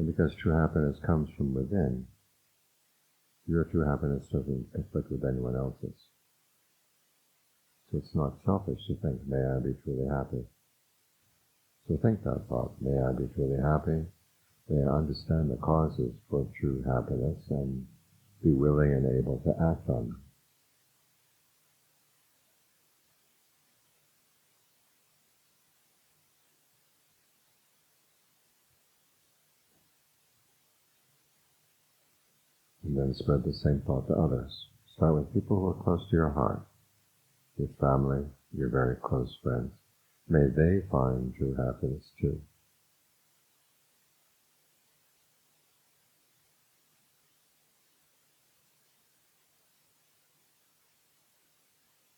And because true happiness comes from within, your true happiness doesn't conflict with anyone else's. So it's not selfish to think, may I be truly happy. So think that thought, may I be truly happy. May I understand the causes for true happiness and be willing and able to act on them. And then spread the same thought to others. Start with people who are close to your heart, your family, your very close friends. May they find true happiness too.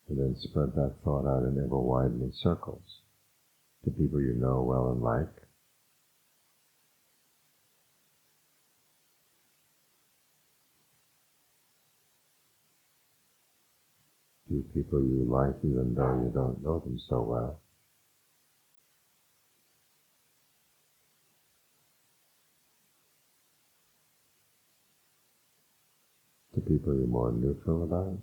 And then spread that thought out in ever-widening circles to people you know well and like. To people you like even though you don't know them so well. To people you're more neutral about.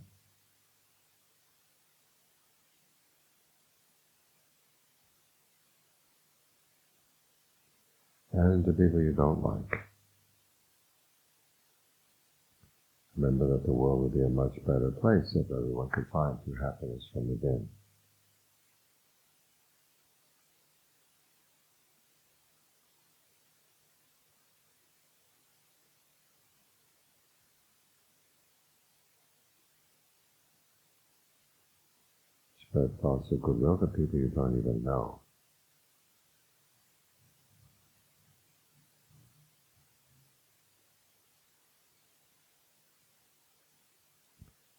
And to people you don't like. Remember that the world would be a much better place if everyone could find true happiness from within. Spread thoughts of goodwill to people you don't even know.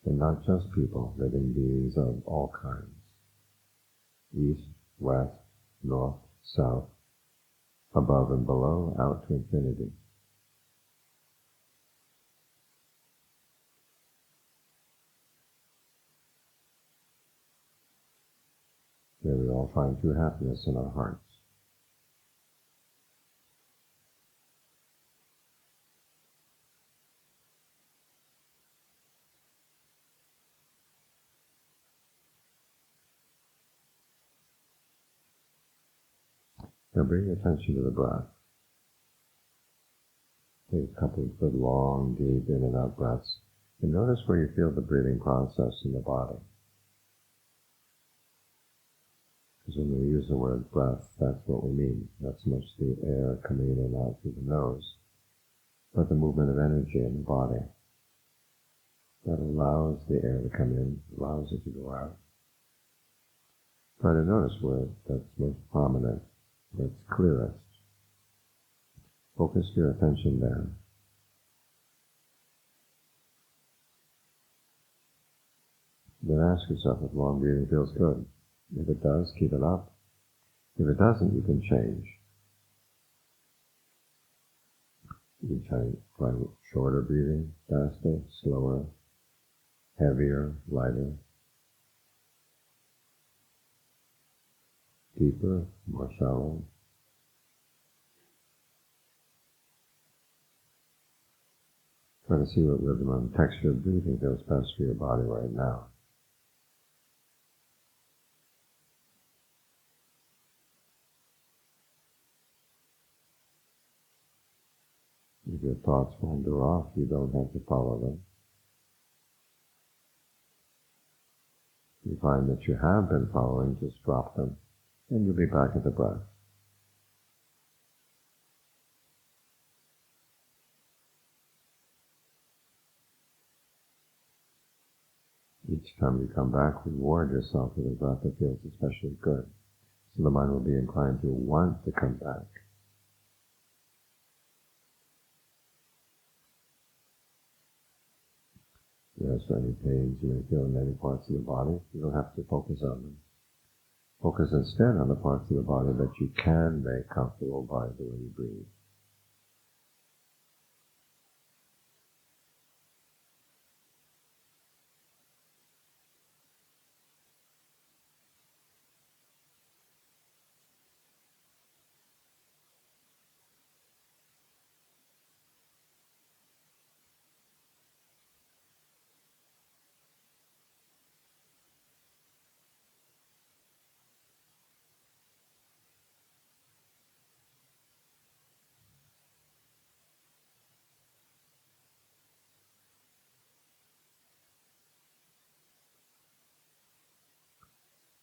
And not just people, living beings of all kinds. East, west, north, south, above and below, out to infinity. May we all find true happiness in our hearts. Now bring your attention to the breath. Take a couple of good, long, deep in and out breaths. And notice where you feel the breathing process in the body. Because when we use the word breath, that's what we mean. Not so much the air coming in and out through the nose, but the movement of energy in the body that allows the air to come in, allows it to go out. Try to notice where that's most prominent, where it's clearest. Focus your attention there. Then ask yourself if long breathing feels good. If it does, keep it up. If it doesn't, you can change. You can try shorter breathing, faster, slower, heavier, lighter, deeper, more shallow. Try to see what rhythm and texture of breathing feels best for your body right now. If your thoughts wander off, you don't have to follow them. If you find that you have been following, just drop them, and you'll be back at the breath. Each time you come back, reward yourself with a breath that feels especially good, so the mind will be inclined to want to come back. As for any pains you may feel in any parts of the body, you don't have to focus on them. Focus instead on the parts of the body that you can make comfortable by the way you breathe.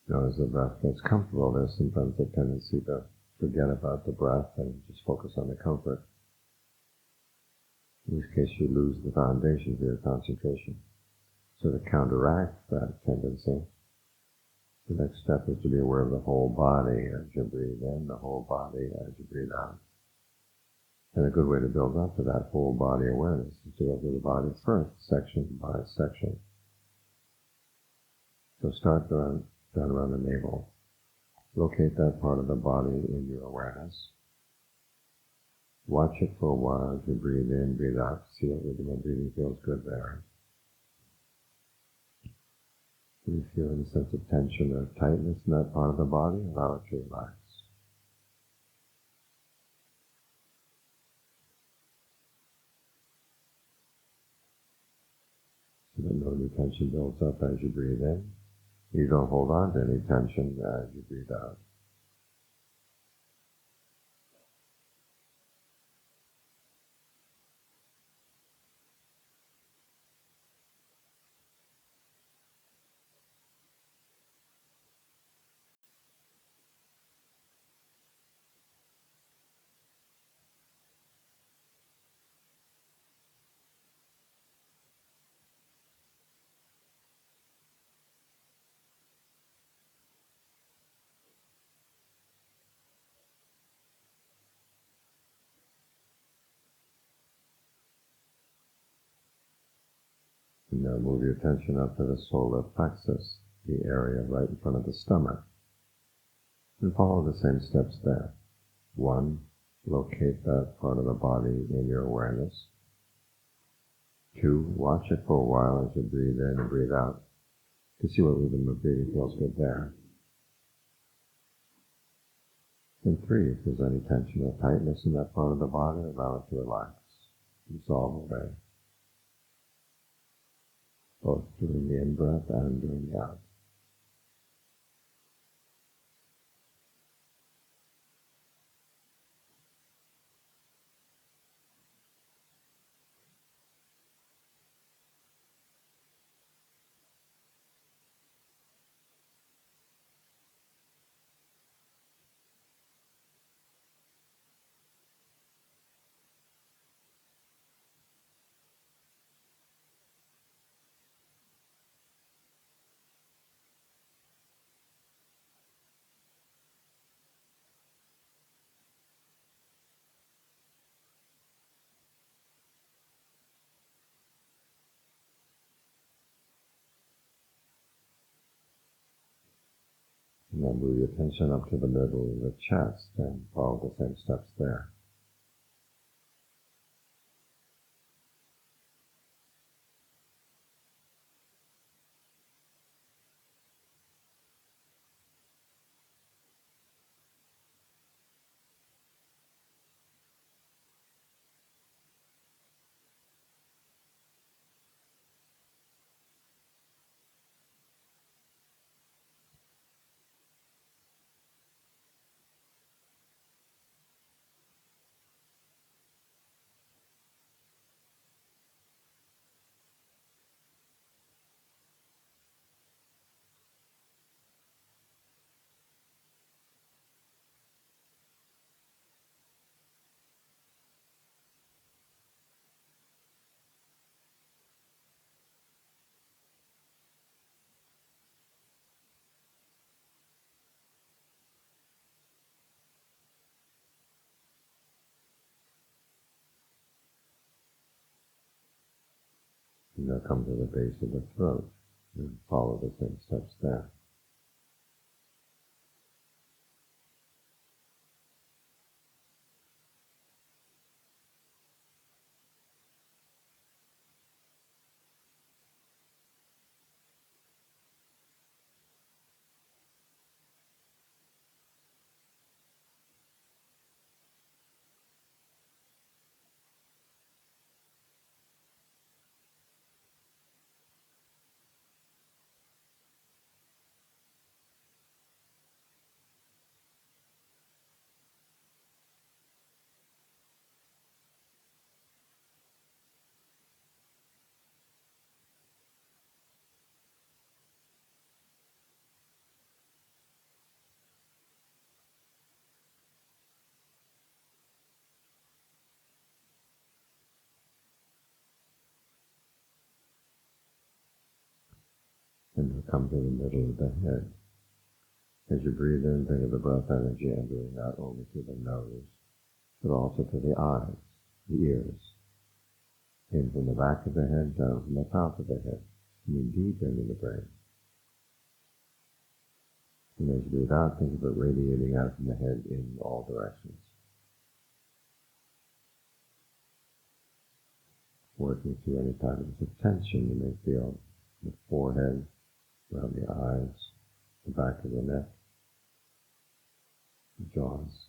As the breath gets comfortable, there's sometimes a tendency to forget about the breath and just focus on the comfort. In this case, you lose the foundation for your concentration. So to counteract that tendency, the next step is to be aware of the whole body as you breathe in, the whole body as you breathe out. And a good way to build up to that whole body awareness is to go through the body first, section by section. So start down around the navel. Locate that part of the body in your awareness. Watch it for a while as you breathe in, breathe out. See what rhythm of breathing feels good there. Do you feel any sense of tension or tightness in that part of the body? Allow it to relax. So that no new tension builds up as you breathe in. You don't hold on to any tension as you breathe out. And now move your attention up to the solar plexus, the area right in front of the stomach. And follow the same steps there. 1, locate that part of the body in your awareness. 2, watch it for a while as you breathe in and breathe out to see what rhythm of breathing feels good there. And 3, if there's any tension or tightness in that part of the body, allow it to relax, dissolve away, both during the in-breath and during the out. And then move your attention up to the middle of the chest and follow the same steps there. And now come to the base of the throat and follow the same steps there. and come to the middle of the head. As you breathe in, think of the breath energy entering not only through the nose, but also to the eyes, the ears, in from the back of the head, down from the top of the head, coming deep into the brain. And as you breathe out, think of it radiating out from the head in all directions. Working through any patterns of tension you may feel in the forehead, around the eyes, the back of the neck, the jaws,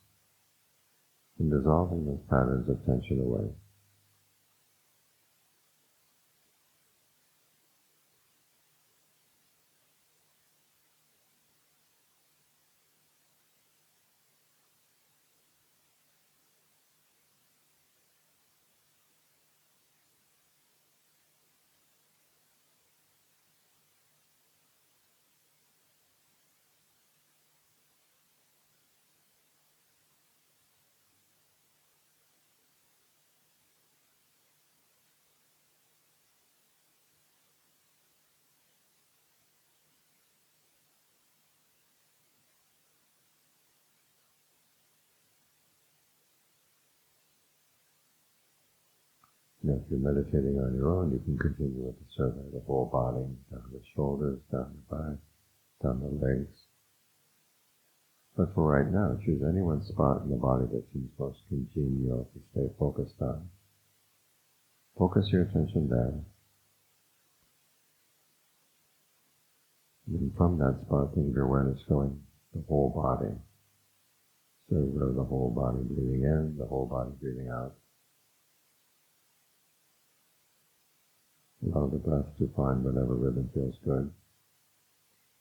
and dissolving those patterns of tension away. Now, if you're meditating on your own, you can continue with the survey of the whole body, down the shoulders, down the back, down the legs. But for right now, choose any one spot in the body that seems most congenial to stay focused on. Focus your attention there. And from that spot, think of your awareness filling the whole body. So the whole body breathing in, the whole body breathing out. Allow the breath to find whatever rhythm feels good.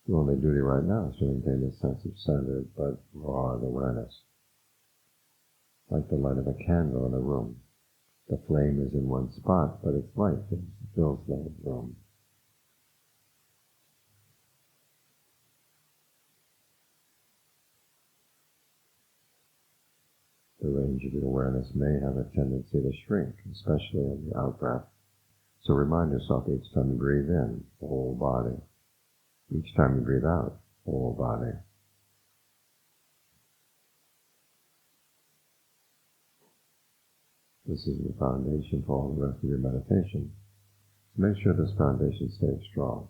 Your only duty right now is to maintain this sense of centered but broad awareness. Like the light of a candle in a room. The flame is in one spot, but its light fills the room. The range of your awareness may have a tendency to shrink, especially in the out-breath. So remind yourself each time you breathe in, whole body. Each time you breathe out, whole body. This is the foundation for all the rest of your meditation. Make sure this foundation stays strong.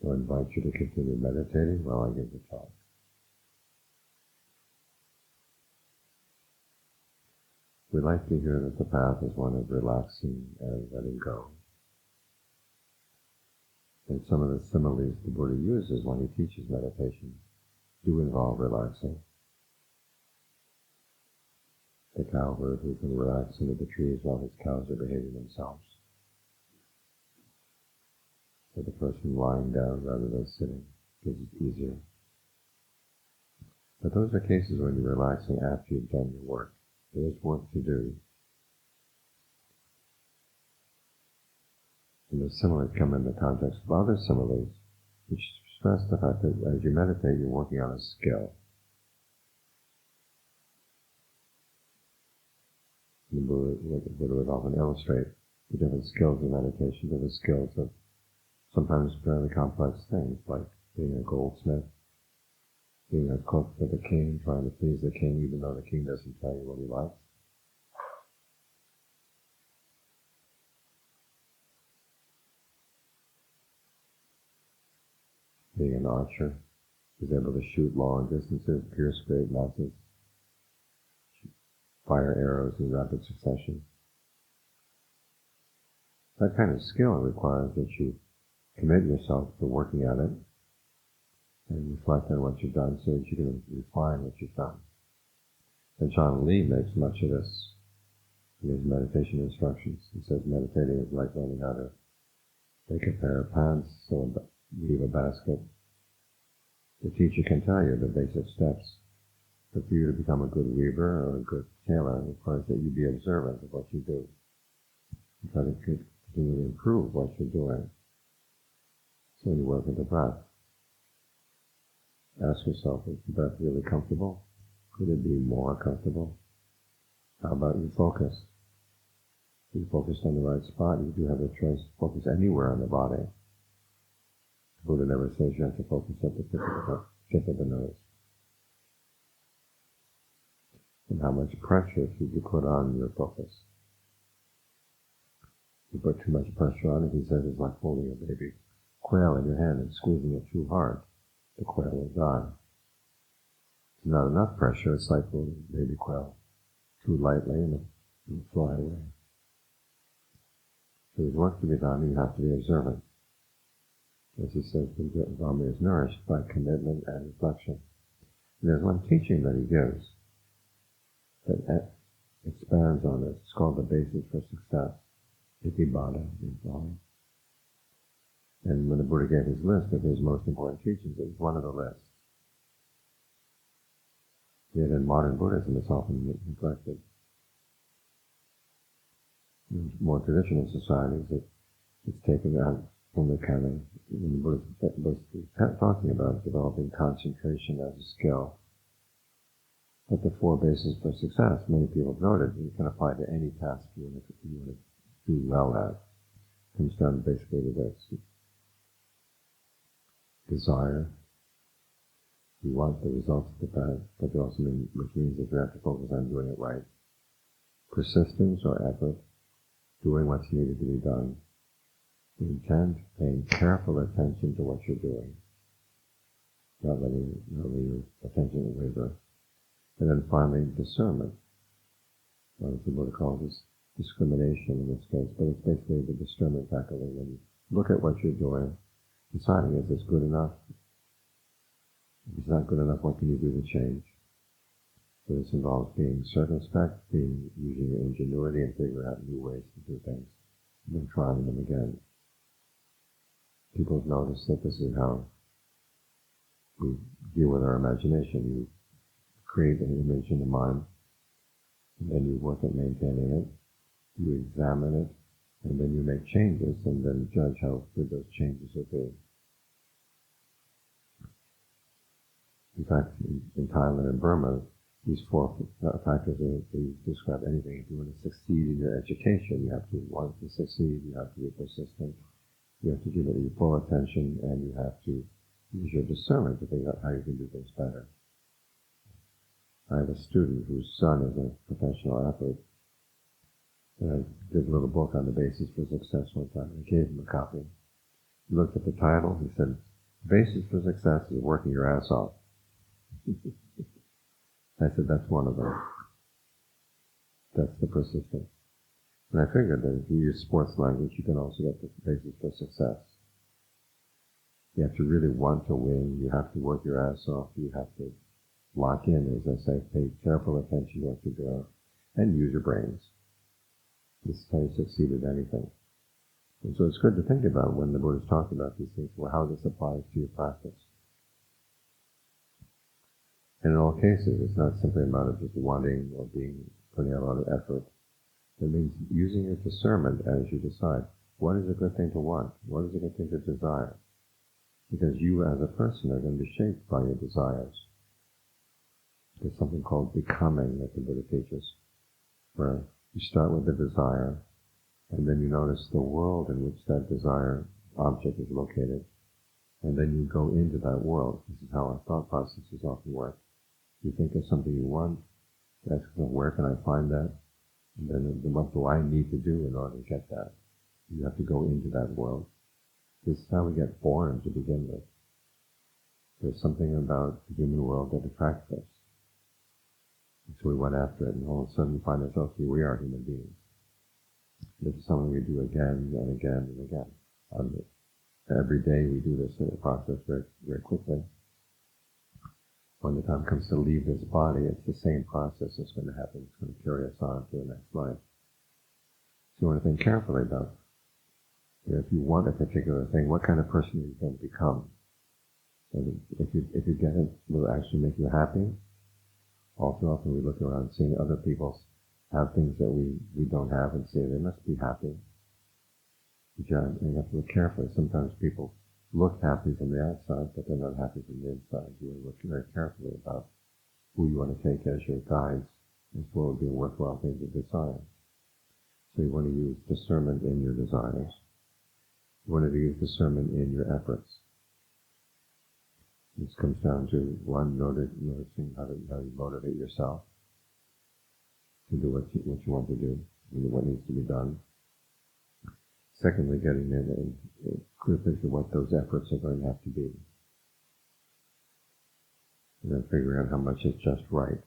So I invite you to continue meditating while I give the talk. We like to hear that the path is one of relaxing and letting go. And some of the similes the Buddha uses when he teaches meditation do involve relaxing. The cowherd who can relax into the trees while his cows are behaving themselves. Or the person lying down rather than sitting, because it's easier. But those are cases when you're relaxing after you've done your work. There is work to do. And the similes come in the context of other similes, which stress the fact that as you meditate, you're working on a skill. The Buddha would often illustrate the different skills of meditation, different skills of sometimes fairly complex things, like being a goldsmith, being a cook for the king, trying to please the king even though the king doesn't tell you what he likes. Being an archer, who's able to shoot long distances, pierce great masses, fire arrows in rapid succession. That kind of skill requires that you commit yourself to working at it and reflect on what you've done so that you can refine what you've done. And Ajahn Lee makes much of this in his meditation instructions. He says meditating is like learning how to make a pair of pants, weave a basket. The teacher can tell you the basic steps, but for you to become a good weaver or a good tailor, it requires that you be observant of what you do. You try to continually improve what you're doing. So when you work with the breath, ask yourself, is the breath really comfortable? Could it be more comfortable? How about your focus? Are you focused on the right spot? You do have a choice to focus anywhere on the body. The Buddha never says you have to focus at the tip of the nose. And how much pressure should you put on your focus? If you put too much pressure on it, he says it's like holding a baby quail in your hand and squeezing it too hard. The quail will die. If not enough pressure, it's like holding a baby quail too lightly and it will fly away. So there's work to be done, and you have to be observant. As he says, the Dhamma is nourished by commitment and reflection. And there's one teaching that he gives that expands on this. It's called the basis for success. Itibbata in Dhamma. And when the Buddha gave his list of his most important teachings, it was one of the lists. Yet in modern Buddhism, it's often neglected. In more traditional societies, it's taken out from the kind of, when the Buddha was talking about developing concentration as a skill. But the four bases for success, many people have noted, you can apply to any task you want to do well at. It comes down basically to this. Desire. You want the results of the path, but which means that you have to focus on doing it right. Persistence or effort, doing what's needed to be done. Intent, paying careful attention to what you're doing, not letting your attention waver. And then finally, discernment. Well, the Buddha calls this discrimination in this case, but it's basically the discernment faculty. When you look at what you're doing, deciding is this good enough? If it's not good enough, what can you do to change? So this involves being circumspect, using your ingenuity and figuring out new ways to do things, and then trying them again. People have noticed that this is how we deal with our imagination. You create an image in the mind, and then you work at maintaining it, you examine it, and then you make changes, and then judge how good those changes will be. In fact, in Thailand and Burma, these four factors they describe anything. If you want to succeed in your education, you have to want to succeed, you have to be persistent, you have to give it your full attention, and you have to use your discernment to figure out how you can do things better. I have a student whose son is a professional athlete, and I did a little book on the basis for success one time. I gave him a copy. He looked at the title, he said, "Basis for success is working your ass off." I said, that's one of them. That's the persistence. And I figured that if you use sports language, you can also get the basis for success. You have to really want to win. You have to work your ass off. You have to lock in, as I say, pay careful attention to what you're doing, and use your brains. This is how you succeed at anything. And so it's good to think about when the Buddha's talking about these things, well, how this applies to your practice. And in all cases, it's not simply a matter of just wanting or putting out a lot of effort. It means using your discernment as you decide what is a good thing to want, what is a good thing to desire. Because you as a person are going to be shaped by your desires. There's something called becoming that the Buddha teaches, where you start with the desire, and then you notice the world in which that desire object is located, and then you go into that world. This is how our thought processes often work. You think of something you want, you ask yourself, where can I find that? And then what do I need to do in order to get that? You have to go into that world. This is how we get born to begin with. There's something about the human world that attracts us. And so we went after it, and all of a sudden we find ourselves, here we are human beings. This is something we do again and again and again. Every day we do this process very, very quickly. When the time comes to leave this body, it's the same process that's going to happen. It's going to carry us on to the next life. So you want to think carefully about, if you want a particular thing, what kind of person are you going to become? And if you get it, will it actually make you happy? All too often we look around seeing other people have things that we don't have and say they must be happy. But you have to look carefully. Sometimes people look happy from the outside, but they're not happy from the inside. You want to look very carefully about who you want to take as your guides, as what would be a worthwhile thing to desire. So you want to use discernment in your desires. You want to use discernment in your efforts. This comes down to, one, noticing how you motivate yourself to do what you want to do, and what needs to be done. Secondly, getting in a clear picture of what those efforts are going to have to be. And then figuring out how much is just right.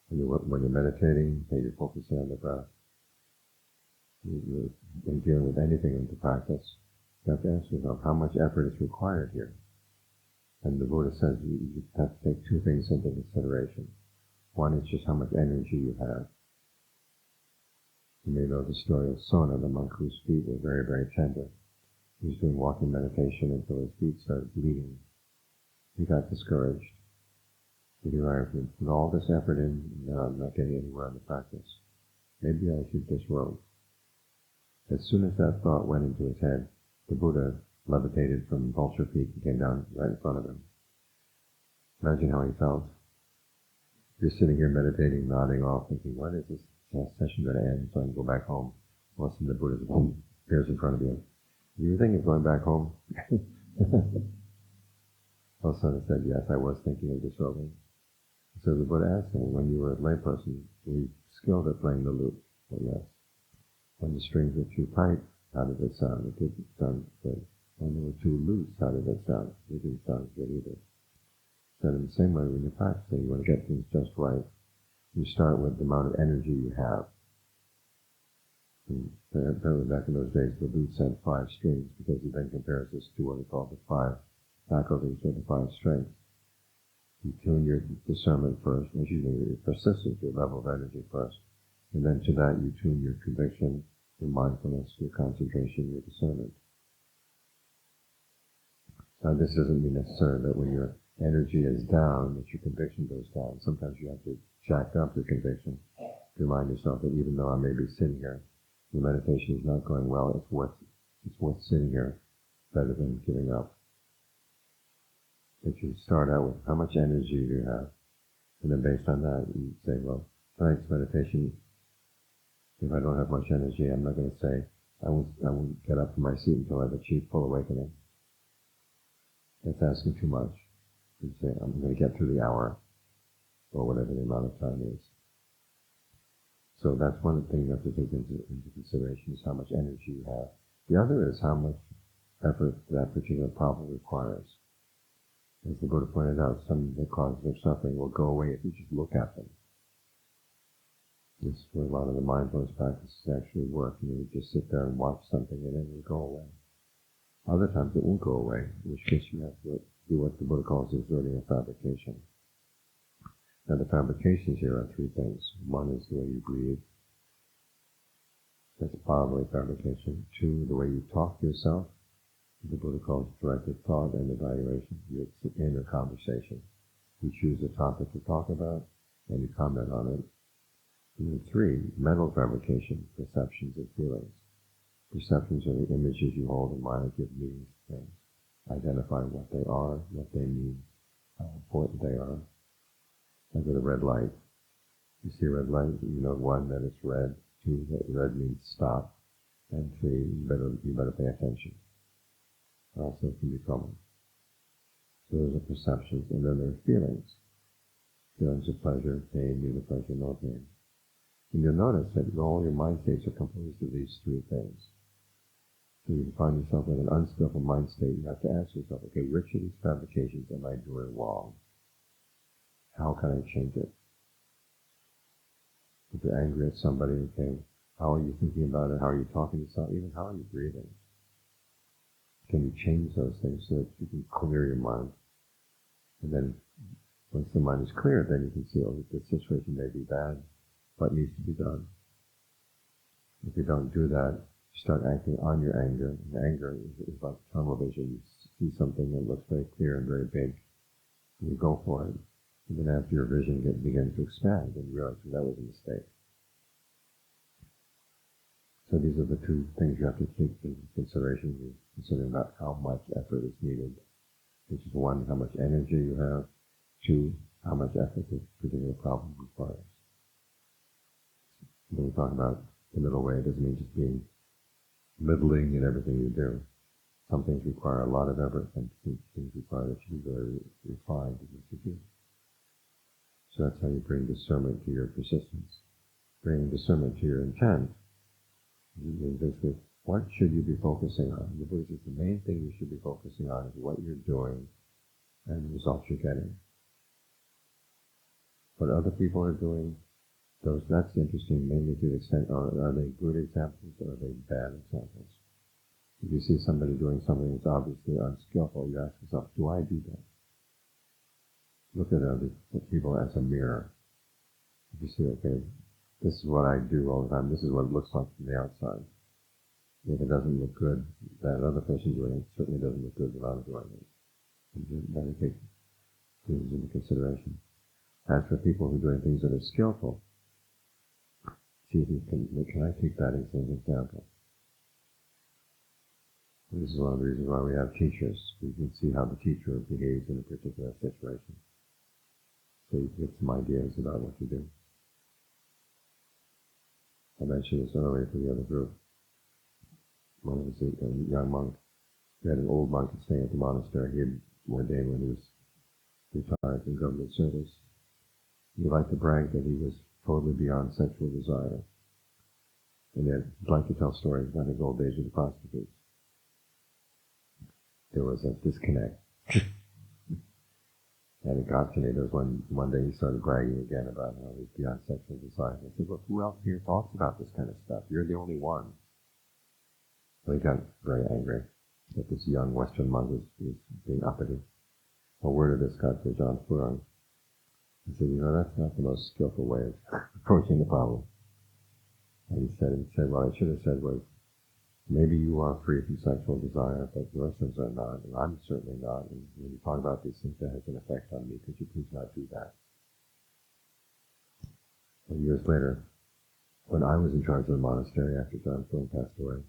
When you're meditating, maybe you're focusing on the breath. When dealing with anything into practice, you have to ask yourself how much effort is required here. And the Buddha says you have to take two things into consideration. One is just how much energy you have. You may know the story of Sona, the monk whose feet were very, very tender. He was doing walking meditation until his feet started bleeding. He got discouraged. He realized, put all this effort in, and I'm not getting anywhere in the practice. Maybe I should disrobe. As soon as that thought went into his head, the Buddha levitated from Vulture Peak and came down right in front of him. Imagine how he felt. You're sitting here meditating, nodding off, thinking, when is this session going to end so I can go back home? All of a sudden the Buddha appears in front of you. You were thinking of going back home? All of a sudden I said, yes, I was thinking of disrobing. So the Buddha asked him, when you were a layperson, were you skilled at playing the lute? Well, yes. When the strings were too tight, how did it sound? It didn't sound good. When there were too loose, how did it sound? It didn't sound good either. So in the same way, when you're practicing, you want to get things just right. You start with the amount of energy you have. And apparently back in those days, the lute had 5 strings, because he then compares this to what he called the 5 faculties, or the 5 strengths. You tune your discernment first, your persistence, your level of energy first. And then to that, you tune your conviction, your mindfulness, your concentration, your discernment. Now, this doesn't mean necessarily that when your energy is down, that your conviction goes down. Sometimes you have to jack up your conviction to remind yourself that even though I may be sitting here, the meditation is not going well, it's worth sitting here, better than giving up. But you start out with how much energy do you have, and then based on that, you say, well, tonight's meditation, if I don't have much energy, I'm not going to say, I won't get up from my seat until I've achieved full awakening. That's asking too much. You say, I'm going to get through the hour, or whatever the amount of time is. So that's one thing you have to take into consideration, is how much energy you have. The other is how much effort that particular problem requires. As the Buddha pointed out, some of the causes of suffering will go away if you just look at them. This is where a lot of the mindfulness practices actually work. You just sit there and watch something and then it will go away. Other times it won't go away, in which case you have to do what the Buddha calls exerting a fabrication. Now the fabrications here are 3 things. One is the way you breathe. That's bodily fabrication. 2, the way you talk to yourself. The Buddha calls directed thought and evaluation, your inner conversation. You choose a topic to talk about, and you comment on it. And then 3, mental fabrication, perceptions and feelings. Perceptions are the images you hold in mind that give meaning to things. Identify what they are, what they mean, how important they are. Like with a red light. You see a red light, you know 1, that it's red, 2, that red means stop, and 3, you better pay attention. Also it can be trouble. So those are perceptions, and then there are feelings. Feelings of pleasure, pain, neither pleasure nor pain. And you'll notice that all your mind states are composed of these 3 things. So you find yourself in an unskillful mind state, you have to ask yourself, okay, which of these fabrications am I doing wrong? How can I change it? If you're angry at somebody, okay, how are you thinking about it? How are you talking to someone? Even how are you breathing? Can you change those things so that you can clear your mind? And then once the mind is clear, then you can see, oh, this situation may be bad, what needs to be done. If you don't do that, you start acting on your anger. And anger is like tunnel vision. You see something that looks very clear and very big, and you go for it. And then after your vision begins to expand, and you realize that was a mistake. So these are the 2 things you have to take into consideration. You're considering about how much effort is needed, which is 1, how much energy you have, 2, how much effort this particular problem requires. When we talk about the middle way, it doesn't mean just being middling in everything you do. Some things require a lot of effort, and things require that you be very refined in what you do. So that's how you bring discernment to your persistence. Bringing discernment to your intent. Basically, what should you be focusing on? The Buddha says the main thing you should be focusing on is what you're doing and the results you're getting. What other people are doing, that's interesting, mainly to the extent, are they good examples or are they bad examples? If you see somebody doing something that's obviously unskillful, you ask yourself, do I do that? Look at other people as a mirror. If you see, okay, this is what I do all the time, this is what it looks like from the outside. If it doesn't look good, that other person doing it certainly doesn't look good when I'm doing it. You better take things into consideration. As for people who are doing things that are skillful, see if you can I take that as an example? This is one of the reasons why we have teachers. You can see how the teacher behaves in a particular situation. So you get some ideas about what to do. I mentioned this earlier to the other group. One was a young monk. We had an old monk staying at the monastery. He had ordained when he was retired from government service. He liked to brag that he was totally beyond sexual desire. And then he'd like to tell stories about his old days with the prostitutes. There was a disconnect. And it got to me. There was one day he started bragging again about how he's beyond sexual desire. I said, look, who else here talks about this kind of stuff? You're the only one. So he got very angry that this young Western monk was being uppity. A word of this got to Ajahn Thanissaro. He said, that's not the most skillful way of approaching the problem. And he said, what I should have said was, maybe you are free from sexual desire, but the rest of us are not, and I'm certainly not. And when you talk about these things, that has an effect on me. Could you please not do that? And years later, when I was in charge of the monastery after Ajahn Thanissaro passed away,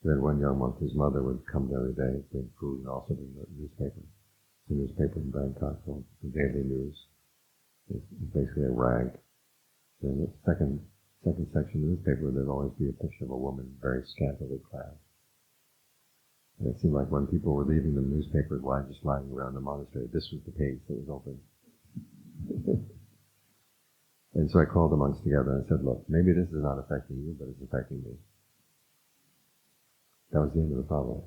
we had one young monk whose mother would come every day, bring food, and also bring the newspaper. It's a newspaper in Bangkok called the Daily News. It's basically a rag. So in the second section of the newspaper, there'd always be a picture of a woman very scantily clad. And it seemed like when people were leaving the newspapers, just lying around the monastery, this was the page that was open. And so I called the monks together and I said, look, maybe this is not affecting you, but it's affecting me. That was the end of the problem.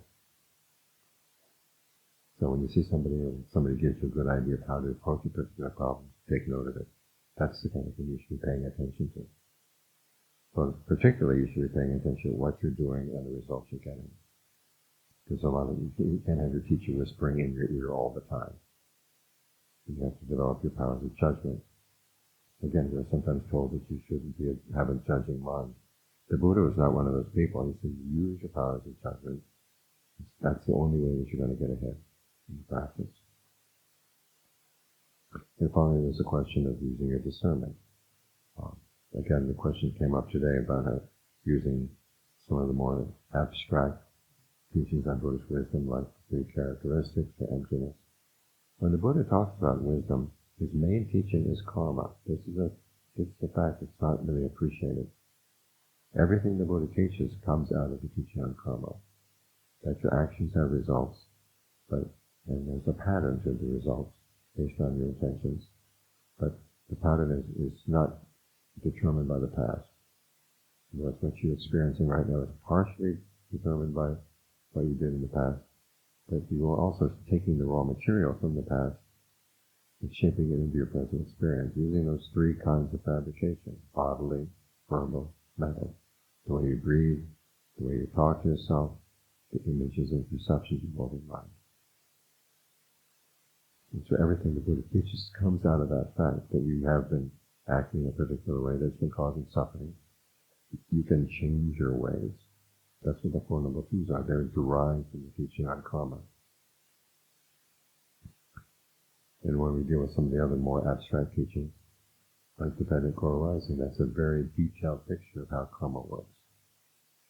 So when you see somebody gives you a good idea of how to approach a particular problem, take note of it. That's the kind of thing you should be paying attention to. But particularly, you should be paying attention to what you're doing and the results you're getting. Because you can't have your teacher whispering in your ear all the time. You have to develop your powers of judgment. Again, we're sometimes told that you shouldn't have a judging mind. The Buddha was not one of those people. He said, use your powers of judgment. That's the only way that you're going to get ahead in practice. And finally, there's the question of using your discernment. Again, the question came up today about using some of the more abstract teachings on Buddhist wisdom, like the three characteristics, the emptiness. When the Buddha talks about wisdom, his main teaching is karma. It's the fact that's not really appreciated. Everything the Buddha teaches comes out of the teaching on karma. That your actions have results, and there's a pattern to the results based on your intentions. But the pattern is not determined by the past. What you're experiencing right now is partially determined by what you did in the past, but you are also taking the raw material from the past and shaping it into your present experience, using those three kinds of fabrication: bodily, verbal, mental. The way you breathe, the way you talk to yourself, the images and perceptions you hold in mind. And so everything the Buddha teaches comes out of that fact that you have been acting in a particular way that's been causing suffering. You can change your ways. That's what the Four Noble Truths are. They're derived from the teaching on karma. And when we deal with some of the other more abstract teachings, like dependent co-arising, that's a very detailed picture of how karma works.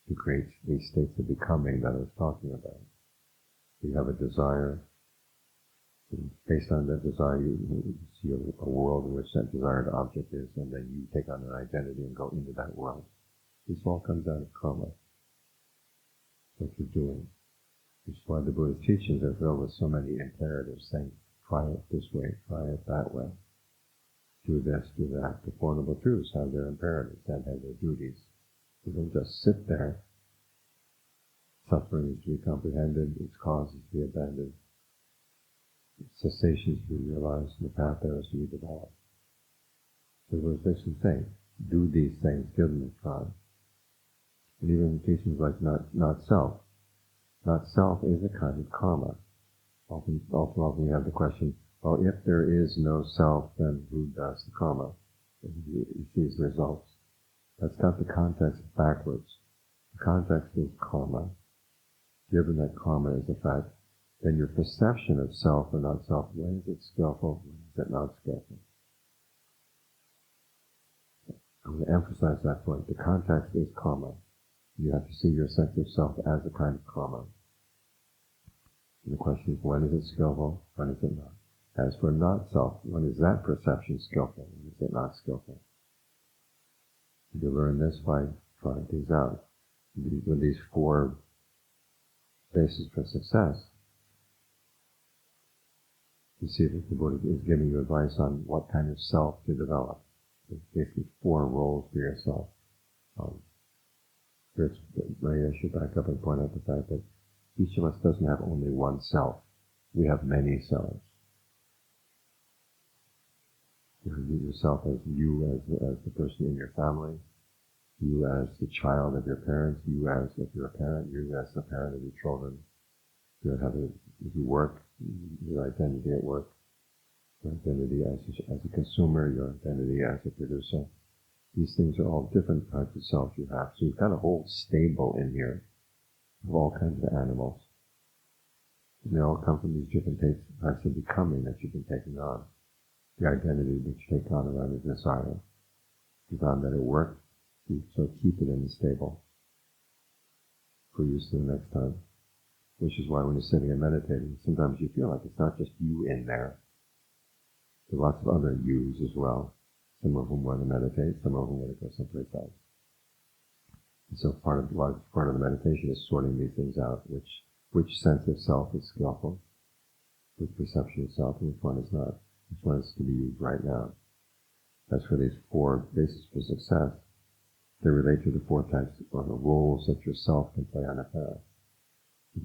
It creates these states of becoming that I was talking about. You have a desire. Based on that desire, you see a world in which that desired object is, and then you take on an identity and go into that world. This all comes out of karma. What you're doing. Which is why the Buddha's teachings are filled with so many imperatives, saying, try it this way, try it that way. Do this, do that. The Four Noble Truths have their imperatives and have their duties. You don't just sit there. Suffering is to be comprehended, its cause is to be abandoned. Cessation is to be realized, and the path there is to be developed. So the Buddha basically saying, do these things, give them a try. And even teachings like not self. Not self is a kind of karma. Often we have the question, well, if there is no self, then who does the karma? You see the results. That's got the context backwards. The context is karma. Given that karma is a fact, then your perception of self or not self, when is it skillful, when is it not skillful? I'm going to emphasize that point. The context is karma. You have to see your sense of self as a kind of karma. And the question is, when is it skillful, when is it not? As for not self, when is that perception skillful, when is it not skillful? You learn this by trying things out. With these four bases for success, you see that the Buddha is giving you advice on what kind of self to develop. There's basically four roles for yourself. Maybe I should back up and point out the fact that each of us doesn't have only one self. We have many selves. You view yourself as you as the person in your family, you as the child of your parents, you as if you're a parent, you as the parent of your children. If you work, your identity at work, your identity as a consumer, your identity as a producer. These things are all different types of self you have. So you've got a whole stable in here of all kinds of animals. And they all come from these different types of becoming that you've been taking on. The identity that you take on around the desire. You found that it worked, so keep it in the stable for use the next time. Which is why when you're sitting and meditating, sometimes you feel like it's not just you in there. There are lots of other yous as well. Some of them want to meditate, some of them want to go someplace else. And so part of the meditation is sorting these things out, which sense of self is skillful, which perception of self, and which one is not, which one is to be used right now. As for these four bases for success, they relate to the four types or the roles that yourself can play on a path.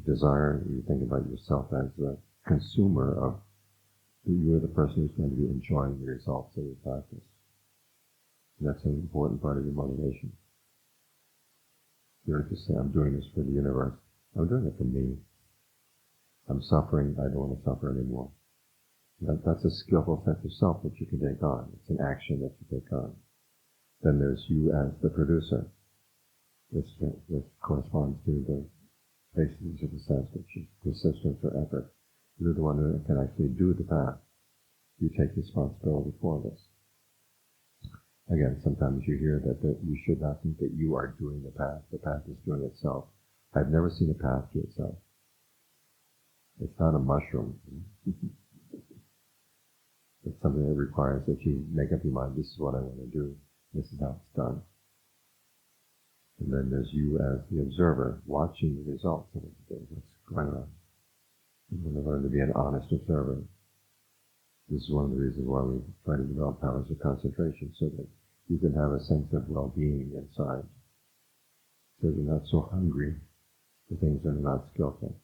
Desire, you think about yourself as the consumer of, you are the person who's going to be enjoying the results of your practice. And that's an important part of your motivation. You don't just say, I'm doing this for the universe. I'm doing it for me. I'm suffering, I don't want to suffer anymore. That's a skillful sense of self that you can take on. It's an action that you take on. Then there's you as the producer. This corresponds to the basis of the sense, which is persistence or effort. You're the one who can actually do the path. You take responsibility for this. Again, sometimes you hear that you should not think that you are doing the path. The path is doing itself. I've never seen a path do itself. It's not a mushroom. It's something that requires that you make up your mind, this is what I want to do, this is how it's done. And then there's you as the observer, watching the results of what's going on. You want to learn to be an honest observer. This is one of the reasons why we try to develop powers of concentration, so that you can have a sense of well-being inside. So you're not so hungry for things that are not skillful.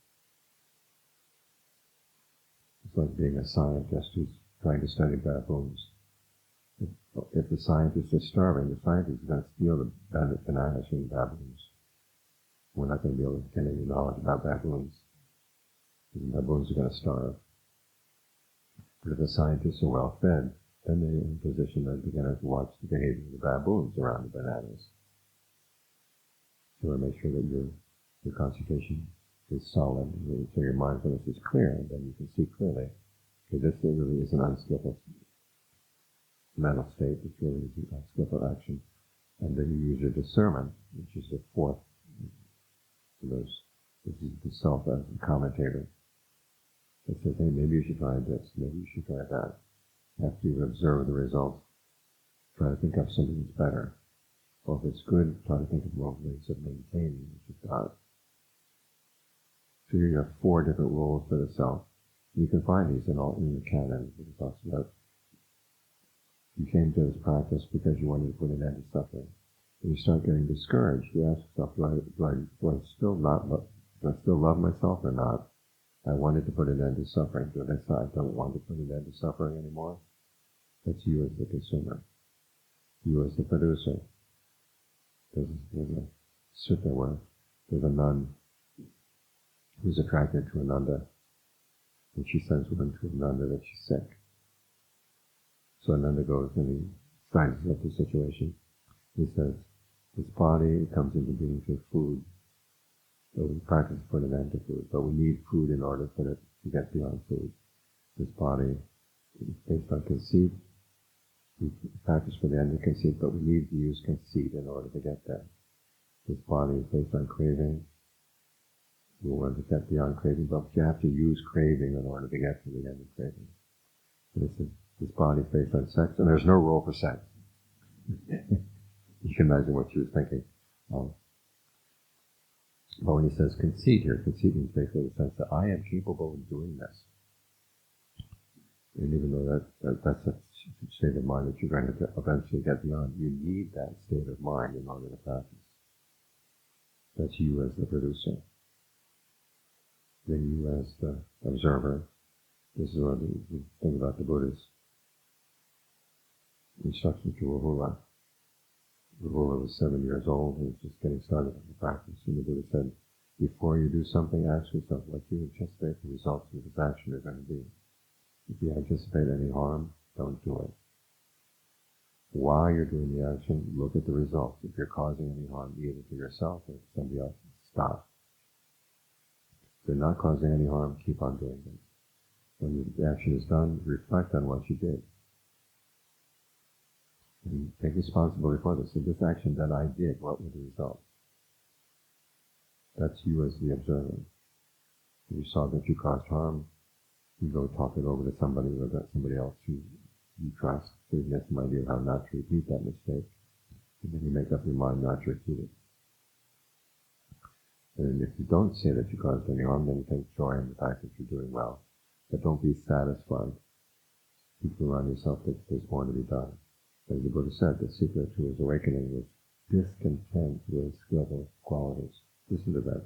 It's like being a scientist who's trying to study baboons. If the scientist is starving, the scientist is going to steal the bananas from the baboons. We're not going to be able to get any knowledge about baboons. The baboons are going to starve. But if the scientists are well fed, then they're in a position to begin to watch the behavior of the baboons around the bananas. So you want to make sure that your concentration is solid, so your mindfulness is clear, and then you can see clearly, okay, this really is an unskillful mental state, this really is an unskillful action. And then you use your discernment, which is the fourth of those. This is the self as a commentator. It says, hey, maybe you should try this, maybe you should try that. After you've observed the results, try to think of something that's better. Or if it's good, try to think of more ways of maintaining what you've got. So here you have 4 different rules for the self. You can find these in the canon. It talks about you came to this practice because you wanted to put an end to suffering. When you start getting discouraged, you ask yourself, do I still love myself or not? I wanted to put an end to suffering. Do I decide I don't want to put an end to suffering anymore? That's you as the consumer. You as the producer. There's a sutta where there's a nun who's attracted to Ananda, and she sends word to Ananda that she's sick. So Ananda goes and he sizes up the situation. He says, this body comes into being through food. So we practice to put an end to food, but we need food in order for it to get beyond food. This body is based on conceit. We practice for the end of conceit, but we need to use conceit in order to get there. This body is based on craving. We want to get beyond craving, but you have to use craving in order to get to the end of craving. And this body is based on sex, and there's no role for sex. You can imagine what she was thinking. But when he says conceit here, conceit means basically the sense that I am capable of doing this. And even though that's a state of mind that you're going to eventually get beyond, you need that state of mind in order to practice. That's you as the producer. Then you as the observer. This is what the thing about the Buddha's instruction to Rahula. Rahula was 7 years old and was just getting started on the practice. And the Buddha said, before you do something, ask yourself what you anticipate the results of this action are going to be. If you anticipate any harm, don't do it. While you're doing the action, look at the results. If you're causing any harm, either to yourself or to somebody else, stop. If you're not causing any harm, keep on doing it. When the action is done, reflect on what you did. And take responsibility for this. So this action that I did, what were the results? That's you as the observer. If you saw that you caused harm, you go talk it over to somebody or somebody else who you trust, so you get some idea of how not to repeat that mistake. And then you make up your mind not to repeat it. And if you don't say that you caused any harm, then you take joy in the fact that you're doing well. But don't be satisfied. Keep reminding yourself that there's more to be done. As the Buddha said, the secret to his awakening was discontent with skillful qualities. Listen to that.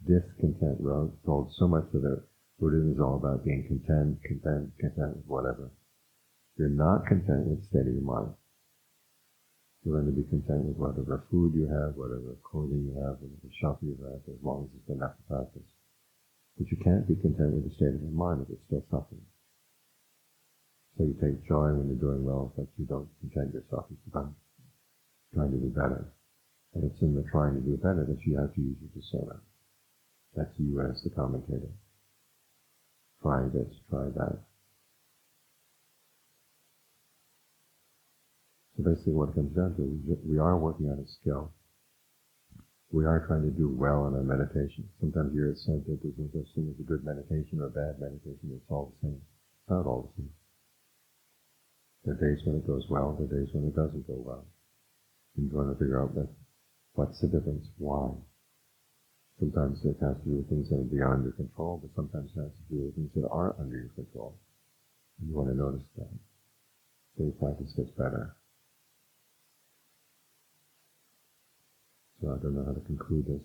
Discontent. We're told so much that Buddhism is all about being content with whatever. If you're not content with the state of your mind, you're going to be content with whatever food you have, whatever clothing you have, whatever shelter you have, as long as it's enough to practice. But you can't be content with the state of your mind if it's still suffering. So you take joy when you're doing well, but you don't content yourself. You keep on trying to do better. And it's in the trying to do better that you have to use your discernment. That's you as the commentator. Try this, try that. So basically what it comes down to, we are working on a skill. We are trying to do well in our meditation. Sometimes you hear it said that there's no such thing as a good meditation or a bad meditation. It's all the same. It's not all the same. There are days when it goes well, there are days when it doesn't go well. And you want to figure out what's the difference, why. Sometimes it has to do with things that are beyond your control, but sometimes it has to do with things that are under your control. And you want to notice that. So your practice gets better. So I don't know how to conclude this.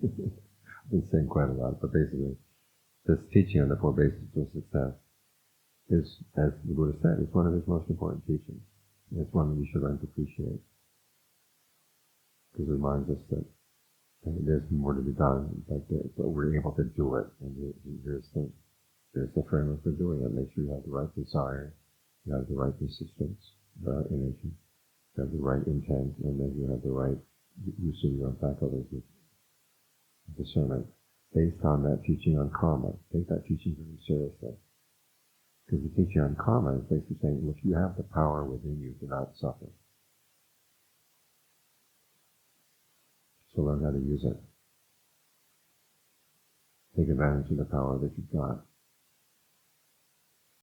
I've been saying quite a lot, but basically, this teaching on the four basics of success is, as the Buddha said, is one of his most important teachings. And it's one that we should learn to appreciate. Because it reminds us that there's more to be done, but we're able to do it. And here's the framework for doing it. Make sure you have the right desire, you have the right persistence, energy, you have the right intent, and then you have the right use of your own faculties with discernment. Based on that teaching on karma, take that teaching very seriously. Because the teaching on karma is basically saying, look, you have the power within you to not suffer. So learn how to use it. Take advantage of the power that you've got.